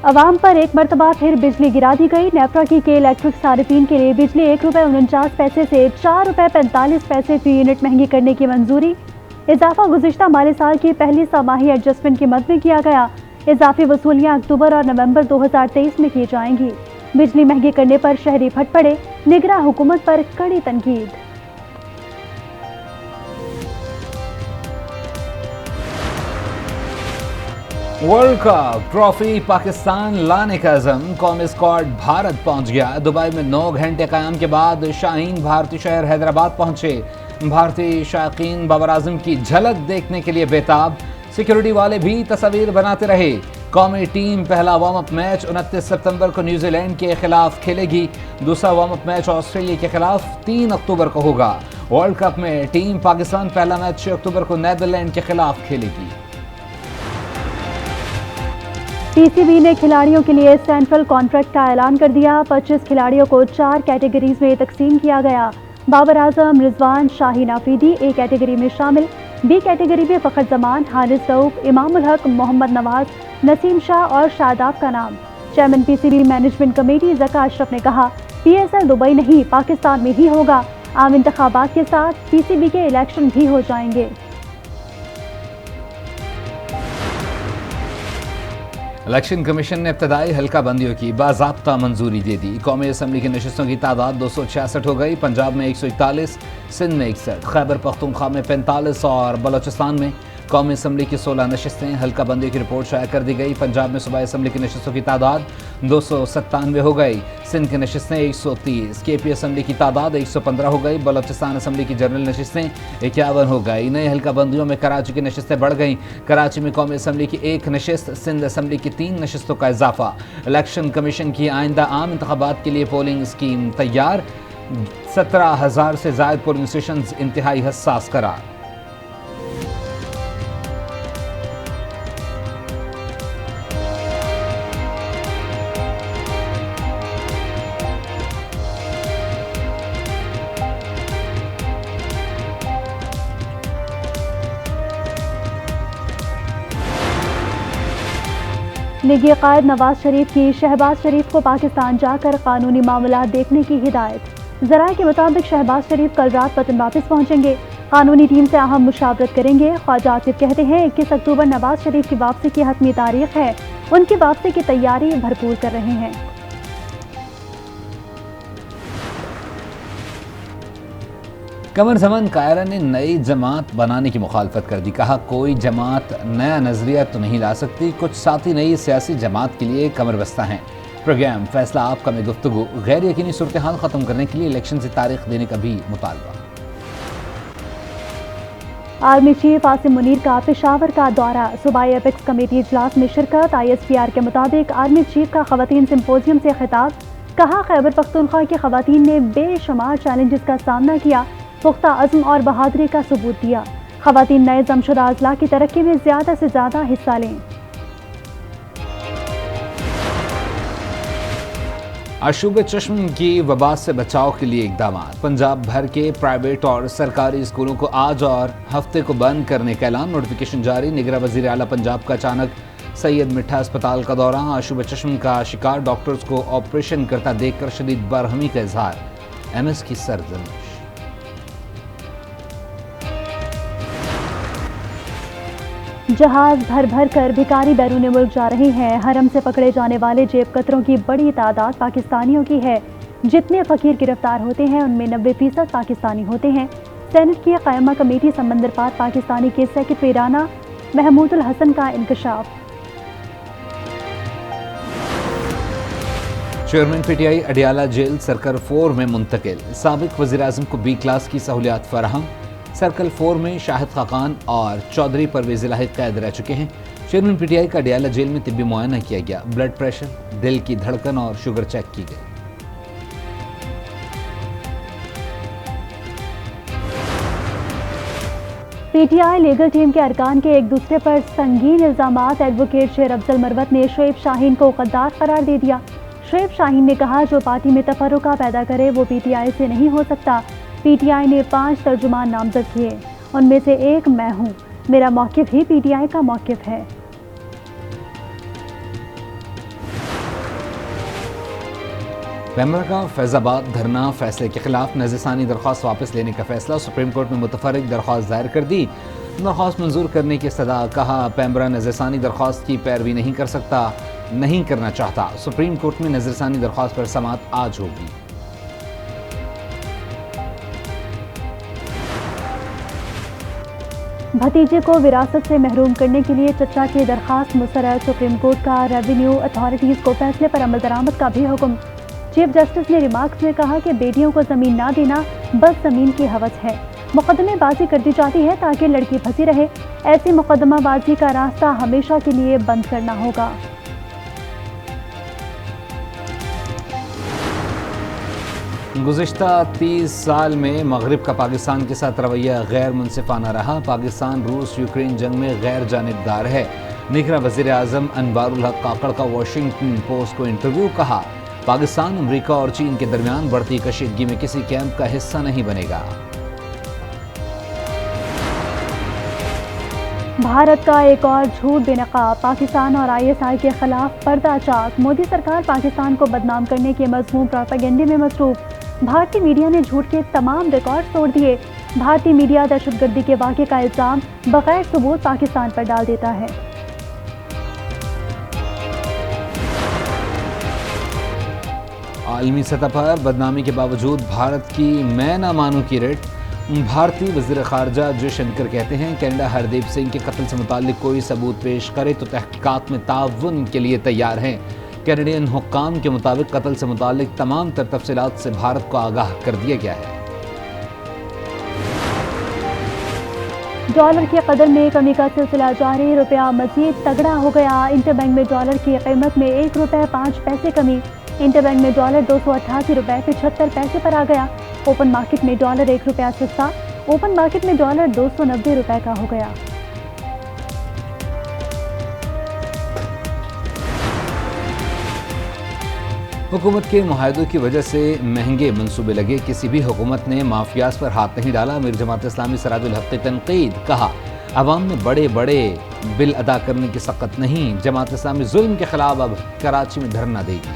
अवाम पर एक मरतबा फिर बिजली गिरा दी गई। नेफ्रा की के इलेक्ट्रिक सार्फिन के लिए बिजली ₹1.49 से ₹4.45 फी यूनिट महंगी करने की मंजूरी। इजाफा गुज़िश्ता माली साल की पहली छमाही एडजस्टमेंट की मद में किया गया। इजाफी वसूलियाँ अक्टूबर और नवंबर 2023 में की जाएंगी। बिजली महंगी करने पर शहरी फट पड़े, निगरां हुकूमत पर कड़ी तनकीद। वर्ल्ड कप ट्रॉफी पाकिस्तान लाने का अज़म, कौमी स्क्वाड भारत पहुंच गया। दुबई में 9 घंटे क़याम के बाद शाहीन भारतीय शहर हैदराबाद पहुंचे। भारतीय शायकीन बाबर आजम की झलक देखने के लिए बेताब। सिक्योरिटी वाले भी तस्वीर बनाते रहे। कौमी टीम पहला वार्म अप मैच 29 सितंबर को न्यूजीलैंड के खिलाफ खेलेगी। दूसरा वार्म अप मैच ऑस्ट्रेलिया के खिलाफ 3 अक्टूबर को होगा। वर्ल्ड कप में टीम पाकिस्तान पहला मैच 6 अक्टूबर को नीदरलैंड के खिलाफ खेलेगी। पीसीबी ने खिलाड़ियों के लिए सेंट्रल कॉन्ट्रैक्ट का ऐलान कर दिया। 25 खिलाड़ियों को 4 कैटेगरीज में तकसीम किया गया। बाबर आजम, रिजवान, शाहीन आफरीदी ए कैटेगरी में शामिल। बी कैटेगरी में फखर जमान, हारिस रऊफ, इमामुल हक, मोहम्मद नवाज, नसीम शाह और शादाब का नाम। Chairman PCB management committee Zaka Ashraf ने कहा, पीएसएल दुबई नहीं पाकिस्तान में ही होगा। आम इंतखाबात के साथ पीसीबी के इलेक्शन भी हो जाएंगे। इलेक्शन कमीशन ने इब्तदाई हल्का बंदियों की बाज़ाब्ता मंजूरी दे दी। कौमी असम्बली की नशिस्तों की तादाद 266 हो गई। पंजाब में 141, सिंध में 61, खैबर पख्तूनख्वा में 45 और बलोचिस्तान में कौमी असम्बली की 16 नशिस्तें। हल्का बंदियों की रिपोर्ट शाया कर दी गई। पंजाब में सूबाई असम्बली की नशिस्तों की तादाद 297 हो गई। सिंध की नशिस्तें 130, केपी असम्बली की तादाद 115 हो गई। बलोचिस्तान असम्बली की जनरल नशिस्तें 51 हो गई। नई हल्का बंदियों में कराची की नशिस्तें बढ़ गईं। कराची में कौमी असम्बली की 1 नशिस्त, सिंध असम्बली की 3 नशिस्तों का इजाफा। इलेक्शन कमीशन की आइंदा आम इंतखाबात के लिए पोलिंग स्कीम तैयार। 17,000 से ज़ायद पोलिंग स्टेशन इंतहाई हसास करार। लीगी कायद नवाज शरीफ की शहबाज शरीफ को पाकिस्तान जाकर कानूनी मामलात देखने की हिदायत। ज़राए के मुताबिक शहबाज शरीफ कल रात वतन वापस पहुंचेंगे। कानूनी टीम से अहम मुशावरत करेंगे। ख्वाजा आसिफ कहते हैं 21 अक्टूबर नवाज शरीफ की वापसी की हतमी तारीख है। उनकी वापसी की तैयारी भरपूर कर रहे हैं। कमर ज़मान कायरा ने नई जमात बनाने की मुखालफत कर दी। कहा, कोई जमात नया नजरिया तो नहीं ला सकती, कुछ साथी नई सियासी जमात के लिए कमर बस्ता हैं। प्रोग्राम फैसला आपका में गुफ्तगू, गैर यकीनी सूरत हाल ख़त्म करने के लिए इलेक्शन से तारीख देने का भी मुतालबा। आर्मी चीफ आसिम मुनीर का पेशावर का दौरा। सूबाई एपेक्स कमेटी इजलास में शिरकत। ISPR के मुताबिक आर्मी चीफ का खवातीन सिंपोजियम से खिताब। कहा, खैबर पख्तूनख्वा की खवातीन ने बेशुमार चैलेंजेस का सामना किया, पुख्ता अज़्म और बहादुरी का सबूत दिया। खवातीन नए जमशुदा अजला की तरक्की में ज़्यादा से ज़्यादा हिस्सा लें। आशूब चश्म की वबा से बचाव के लिए इकदाम। पंजाब भर के प्राइवेट और सरकारी स्कूलों को आज और हफ्ते को बंद करने का ऐलान। नोटिफिकेशन जारी। निगरां वज़ीर आला पंजाब का अचानक सैयद मिठा अस्पताल का दौरा। आशूब चश्म का शिकार डॉक्टर्स को ऑपरेशन करता देखकर शदीद बरहमी का इजहार। MS की सरजमिश। जहाज भर भर कर भिखारी बैरून मुल्क जा रहे हैं। हरम से पकड़े जाने वाले जेब कतरों की बड़ी तादाद पाकिस्तानियों की है। जितने फकीर गिरफ्तार होते हैं उनमें 90% पाकिस्तानी होते हैं। सेनेट की कायमा कमेटी समंदर पार पाकिस्तानी के सेक्रेटरी राना महमूदुल हसन का इंकशाफ। Chairman PTI Adiala jail circle 4 में मुंतकिल। साबिक वज़ीर आज़म को B क्लास की सहूलियात फराहम। सर्कल 4 में शाहिद खाकान और चौधरी परवेज़ लाहिक कैद रह चुके हैं। चेयरमैन PTI का अडियाला जेल में तिब्बी मुआयना किया गया। ब्लड प्रेशर, दिल की धड़कन और शुगर चेक की गई। PTI लीगल टीम के अरकान के एक दूसरे पर संगीन इल्जामात। एडवोकेट शेर अफजल मरवत ने शुएब शाहीन को गद्दार करार दे दिया। शुएब शाहीन ने कहा, जो पार्टी में तफर्रुका पैदा करे वो PTI से नहीं हो सकता। PTI ने 5 तर्जुमान नामजद किए, उनमें से एक मैं हूँ। मेरा मौक़िफ़ ही PTI का मौक़िफ़ है। پیمرا کا فیض آباد دھرنا فیصلے کے خلاف نظر ثانی درخواست واپس لینے کا فیصلہ، سپریم کورٹ میں متفرق درخواست دائر کر دی، درخواست منظور کرنے کی استدعا، کہا پیمرا نظر ثانی درخواست کی پیروی نہیں کرنا چاہتا، سپریم کورٹ میں نظر ثانی درخواست پر سماعت آج ہوگی۔ بھتیجے کو وراثت سے محروم کرنے کے لیے چچا کی درخواست مسترد، سپریم کورٹ کا ریونیو اتھارٹیز کو فیصلے پر عمل درآمد کا بھی حکم۔ چیف جسٹس نے ریمارکس میں کہا کہ بیٹیوں کو زمین نہ دینا بس زمین کی ہوس ہے، مقدمے بازی کر دی جاتی ہے تاکہ لڑکی پھنسی رہے، ایسی مقدمہ بازی کا راستہ ہمیشہ کے لیے بند کرنا ہوگا۔ گزشتہ 30 سال میں مغرب کا پاکستان کے ساتھ رویہ غیر منصفانہ رہا، پاکستان روس یوکرین جنگ میں غیر جانبدار ہے، نکھرا وزیر اعظم انوار الحق کاکڑ کا واشنگٹن پوسٹ کو انٹرویو، کہا پاکستان امریکہ اور چین کے درمیان بڑھتی کشیدگی میں کسی کیمپ کا حصہ نہیں بنے گا۔ بھارت کا ایک اور جھوٹ بے نقاب، پاکستان اور ISI کے خلاف پردہ چاک، مودی سرکار پاکستان کو بدنام کرنے کے مذموم پروپیگنڈے میں مصروف، بھارتی میڈیا نے جھوٹ کے تمام ریکارڈ توڑ دیے، بھارتی میڈیا دہشت گردی کے واقعے کا الزام بغیر ثبوت پاکستان پر ڈال دیتا ہے۔ عالمی سطح پر بدنامی کے باوجود بھارت کی میں نہ مانوں کی ریٹ، بھارتی وزیر خارجہ جے شنکر کہتے ہیں کینیڈا ہردیپ سنگھ کے قتل سے متعلق کوئی ثبوت پیش کرے تو تحقیقات میں تعاون کے لیے تیار ہیں۔ کینیڈین حکام کے مطابق قتل سے متعلق تمام تر تفصیلات سے بھارت کو آگاہ کر دیا گیا ہے۔ ڈالر کی قدر میں کمی کا سلسلہ جاری، روپیہ مزید تگڑا ہو گیا، انٹر بینک میں ڈالر کی قیمت میں 1 روپے 5 پیسے کمی، انٹر بینک میں ڈالر 288 روپے 75 پیسے پر آ گیا، اوپن مارکیٹ میں ڈالر 1 روپیہ سستا، اوپن مارکیٹ میں ڈالر 290 روپے کا ہو گیا۔ حکومت کے معاہدوں کی وجہ سے مہنگے منصوبے لگے، کسی بھی حکومت نے مافیاز پر ہاتھ نہیں ڈالا، امیر جماعت اسلامی سراج الحق کی تنقید، کہا عوام میں بڑے بڑے بل ادا کرنے کی سخت نہیں، جماعت اسلامی ظلم کے خلاف اب کراچی میں دھرنا دے گی۔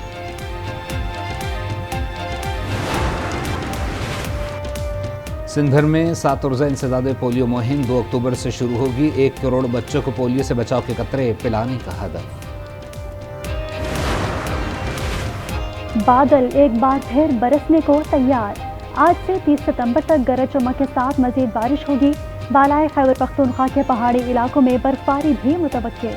سندھ بھر میں 7 روزہ انسداد پولیو مہم 2 اکتوبر سے شروع ہوگی، 1 کروڑ بچوں کو پولیو سے بچاؤ کے قطرے پلانے کا ہدف۔ بادل ایک بار پھر برسنے کو تیار، آج سے 30 ستمبر تک گرج چمک کے ساتھ مزید بارش ہوگی، بالائے خیبر پختونخوا کے پہاڑی علاقوں میں برفباری بھی متوقع۔